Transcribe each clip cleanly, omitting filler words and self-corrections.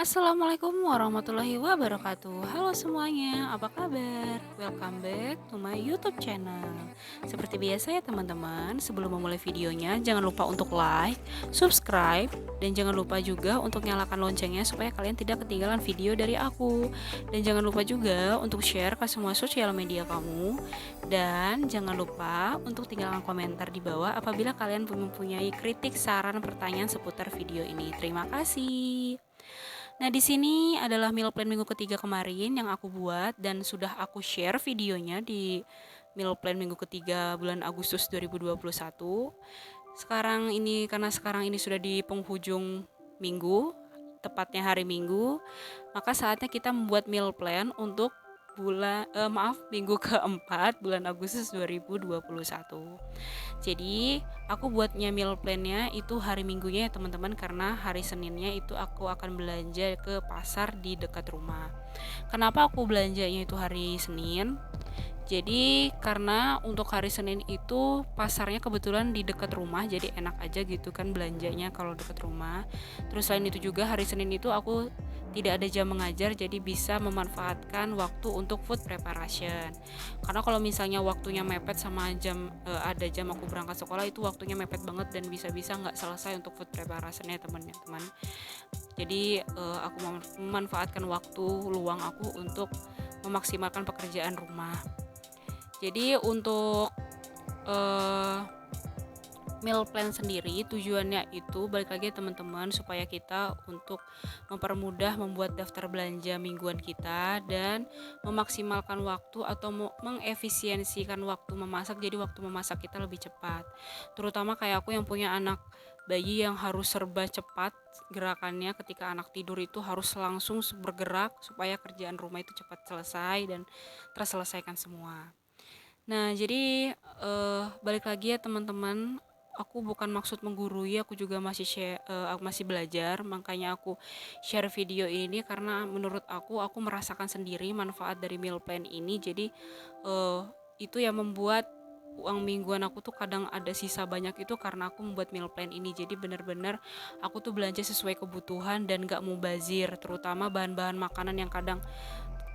Assalamualaikum warahmatullahi wabarakatuh. Halo semuanya, apa kabar? Welcome back to my YouTube channel. Seperti biasa ya teman-teman, sebelum memulai videonya jangan lupa untuk like, subscribe, dan jangan lupa juga untuk nyalakan loncengnya supaya kalian tidak ketinggalan video dari aku. Dan jangan lupa juga untuk share ke semua sosial media kamu. Dan jangan lupa untuk tinggalkan komentar di bawah apabila kalian mempunyai kritik, saran, pertanyaan seputar video ini. Terima kasih. Nah, di sini adalah meal plan minggu ketiga kemarin yang aku buat dan sudah aku share videonya di meal plan minggu ketiga bulan Agustus 2021. Karena sekarang ini sudah di penghujung minggu, tepatnya hari Minggu, maka saatnya kita membuat meal plan untuk minggu keempat bulan Agustus 2021. Jadi aku buatnya meal plannya itu hari Minggunya ya teman-teman, karena hari Seninnya itu aku akan belanja ke pasar di dekat rumah. Kenapa aku belanjanya itu hari Senin? Jadi karena untuk hari Senin itu pasarnya kebetulan di dekat rumah, jadi enak aja gitu kan belanjanya kalau dekat rumah. Terus selain itu juga hari Senin itu aku tidak ada jam mengajar, jadi bisa memanfaatkan waktu untuk food preparation. Karena kalau misalnya waktunya mepet sama ada jam aku berangkat sekolah, itu waktunya mepet banget dan bisa-bisa nggak selesai untuk food preparation ya teman-teman. Jadi aku memanfaatkan waktu luang aku untuk memaksimalkan pekerjaan rumah. Jadi untuk uh, meal plan sendiri tujuannya itu balik lagi teman-teman supaya kita untuk mempermudah membuat daftar belanja mingguan kita dan memaksimalkan waktu atau mengefisiensikan waktu memasak, jadi waktu memasak kita lebih cepat. Terutama kayak aku yang punya anak bayi yang harus serba cepat gerakannya, ketika anak tidur itu harus langsung bergerak supaya kerjaan rumah itu cepat selesai dan terselesaikan semua. Nah, jadi balik lagi ya teman-teman, aku bukan maksud menggurui, aku juga aku masih belajar, makanya aku share video ini karena menurut aku merasakan sendiri manfaat dari meal plan ini. Jadi itu yang membuat uang mingguan aku tuh kadang ada sisa banyak itu karena aku membuat meal plan ini. Jadi benar-benar aku tuh belanja sesuai kebutuhan dan gak mubazir, terutama bahan-bahan makanan yang kadang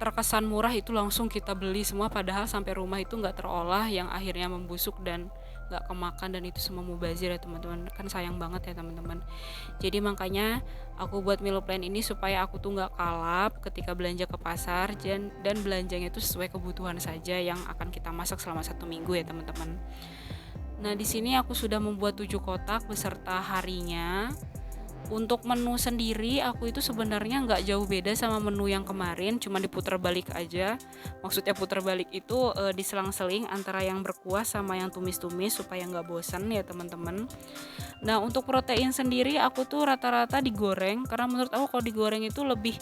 terkesan murah itu langsung kita beli semua, padahal sampai rumah itu nggak terolah, yang akhirnya membusuk dan nggak kemakan, dan itu semua mubazir ya teman-teman, kan sayang banget ya teman-teman. Jadi makanya aku buat meal plan ini supaya aku tuh nggak kalap ketika belanja ke pasar, dan belanjanya itu sesuai kebutuhan saja yang akan kita masak selama 1 minggu ya teman-teman. Nah, di sini aku sudah membuat 7 kotak beserta harinya. Untuk menu sendiri aku itu sebenarnya nggak jauh beda sama menu yang kemarin, cuma diputar balik aja. Maksudnya putar balik itu diselang-seling antara yang berkuah sama yang tumis-tumis supaya nggak bosan ya teman-teman. Nah, untuk protein sendiri aku tuh rata-rata digoreng, karena menurut aku kalau digoreng itu lebih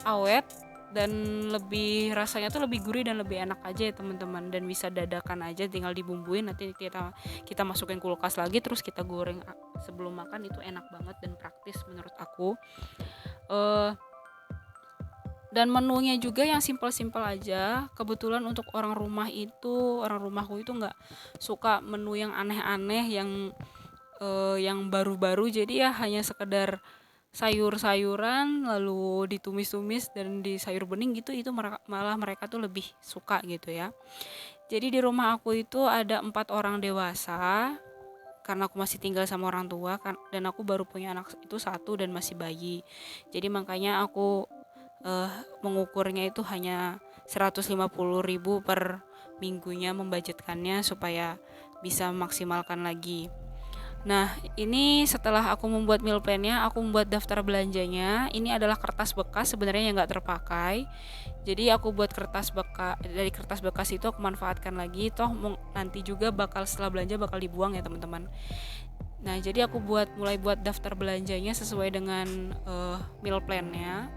awet dan lebih rasanya tuh lebih gurih dan lebih enak aja ya teman-teman, dan bisa dadakan aja, tinggal dibumbuin, nanti kita masukin kulkas lagi terus kita goreng sebelum makan. Itu enak banget dan praktis menurut aku. Dan menunya juga yang simpel-simpel aja. Kebetulan untuk orang rumahku itu nggak suka menu yang aneh-aneh, yang baru-baru, jadi ya hanya sekedar sayur-sayuran lalu ditumis-tumis dan di sayur bening gitu. Itu malah mereka tuh lebih suka gitu ya. Jadi di rumah aku itu ada 4 orang dewasa, karena aku masih tinggal sama orang tua kan, dan aku baru punya anak itu satu dan masih bayi. Jadi makanya aku mengukurnya itu hanya 150.000 per minggunya, membudgetkannya supaya bisa memaksimalkan lagi. Nah, ini setelah aku membuat meal plan-nya, aku membuat daftar belanjanya. Ini adalah kertas bekas sebenarnya yang nggak terpakai. Jadi aku buat dari kertas bekas itu aku manfaatkan lagi. Toh nanti juga setelah belanja bakal dibuang ya teman-teman. Nah, jadi aku mulai buat daftar belanjanya sesuai dengan meal plan-nya.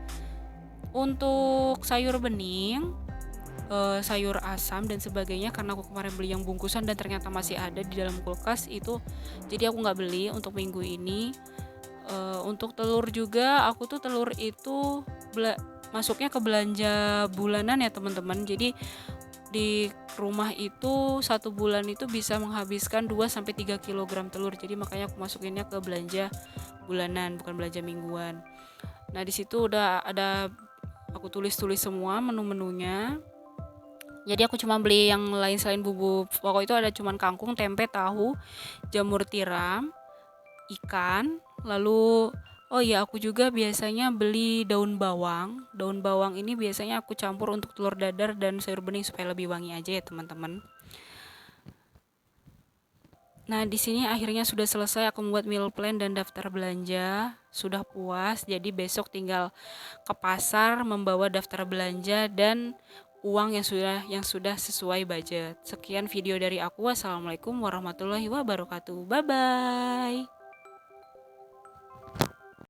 Untuk sayur bening, sayur asam dan sebagainya, karena aku kemarin beli yang bungkusan dan ternyata masih ada di dalam kulkas itu, jadi aku nggak beli untuk minggu ini. Untuk telur juga, aku tuh telur itu masuknya ke belanja bulanan ya teman-teman. Jadi di rumah itu 1 bulan itu bisa menghabiskan 2-3 kilogram telur, jadi makanya aku masukinnya ke belanja bulanan bukan belanja mingguan. Nah, di situ udah ada aku tulis-tulis semua menu-menunya. Jadi aku cuma beli yang lain selain bumbu pokok itu ada cuman kangkung, tempe, tahu, jamur tiram, ikan, lalu oh iya aku juga biasanya beli daun bawang. Daun bawang ini biasanya aku campur untuk telur dadar dan sayur bening supaya lebih wangi aja ya teman-teman. Nah, di sini akhirnya sudah selesai aku membuat meal plan dan daftar belanja. Sudah puas, jadi besok tinggal ke pasar membawa daftar belanja dan uang yang sudah sesuai budget. Sekian video dari aku. Wassalamualaikum warahmatullahi wabarakatuh. Bye bye.